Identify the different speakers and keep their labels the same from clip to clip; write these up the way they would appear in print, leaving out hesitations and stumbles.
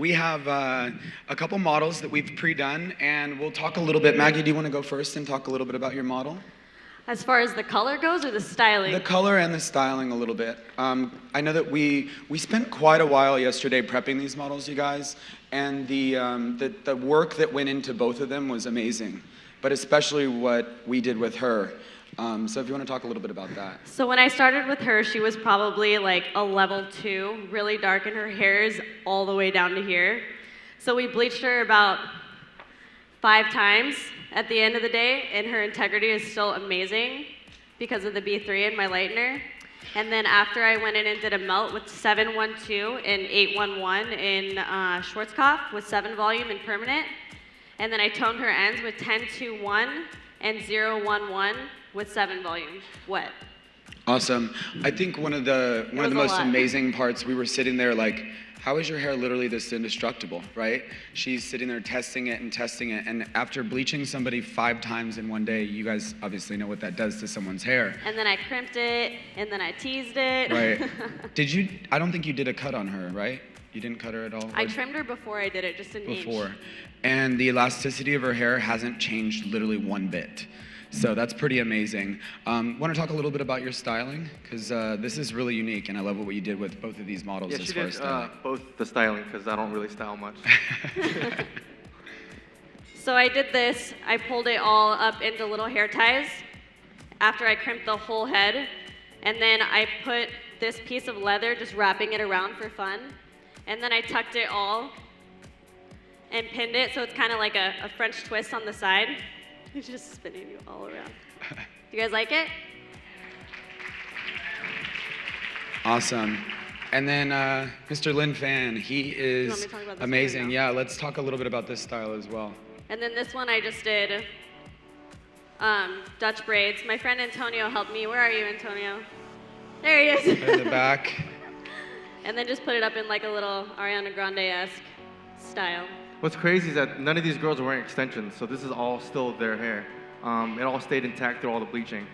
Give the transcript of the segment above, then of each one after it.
Speaker 1: We have a couple models that we've pre-done, and we'll talk a little bit. Maggie, do you want to go first and talk a little bit about your model?
Speaker 2: As far as the color goes, or the styling?
Speaker 1: The color and the styling a little bit. I know that we spent quite a while yesterday prepping these models, you guys, and the work that went into both of them was amazing, but especially what we did with her. So if you want to talk a little bit about that.
Speaker 2: So when I started with her, she was probably like a level 2, really dark, and her hair is all the way down to here. So we bleached her about 5 times at the end of the day, and her integrity is still amazing because of the B3 and my lightener. And then after I went in and did a melt with 712 and 811 in Schwarzkopf with 7 volume and permanent. And then I toned her ends with 1021 and 011 with 7 volume wet.
Speaker 1: Awesome. I think one of the most amazing parts, we were sitting there like, how is your hair literally this indestructible, right? She's sitting there testing it, and after bleaching somebody 5 times in one day, you guys obviously know what that does to someone's hair.
Speaker 2: And then I crimped it, and then I teased it.
Speaker 1: Right. I don't think you did a cut on her, right? You didn't cut her at all?
Speaker 2: I trimmed her before I did it, just an inch.
Speaker 1: Before. And the elasticity of her hair hasn't changed literally one bit. So that's pretty amazing. Want to talk a little bit about your styling? Because this is really unique, and I love what you did with both of these models as far as styling.
Speaker 3: Both the styling, because I don't really style much.
Speaker 2: So I did this. I pulled it all up into little hair ties after I crimped the whole head. And then I put this piece of leather, just wrapping it around for fun. And then I tucked it all and pinned it, so it's kind of like a French twist on the side. It's just spinning you all around. You guys like it?
Speaker 1: Awesome. And then Mr. Lin Fan, he is amazing. Yeah, let's talk a little bit about this style as well.
Speaker 2: And then this one I just did Dutch braids. My friend Antonio helped me. Where are you, Antonio? There he is.
Speaker 1: In the back.
Speaker 2: And then just put it up in like a little Ariana Grande-esque style.
Speaker 3: What's crazy is that none of these girls are wearing extensions, so this is all still their hair. It all stayed intact through all the bleaching.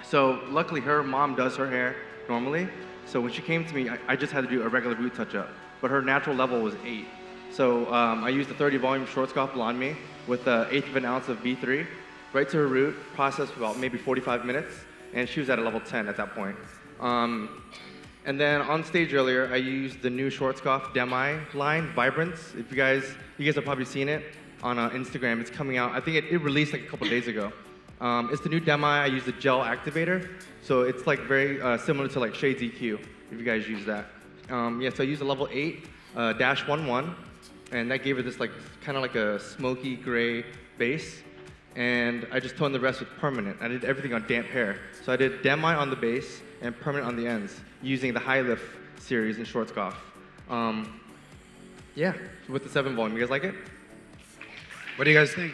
Speaker 3: So luckily her mom does her hair normally, so when she came to me, I just had to do a regular root touch-up, but her natural level was 8. So I used the 30 volume Schwarzkopf Blonde Me with an 1/8 of an ounce of B3, right to her root, processed for about maybe 45 minutes, and she was at a level 10 at that point. And then on stage earlier, I used the new Schwarzkopf Demi line, Vibrance. If you guys have probably seen it on Instagram. It's coming out. I think it released like a couple days ago. It's the new Demi. I used the gel activator, so it's like very similar to like Shades EQ. If you guys use that. Yeah, so I used a level 8 -11, and that gave her this like kind of like a smoky gray base. And I just toned the rest with permanent. I did everything on damp hair. So I did Demi on the base and permanent on the ends, using the High Lift series in Schwarzkopf. Yeah, with the 7 volume. You guys like it?
Speaker 1: What do you guys think?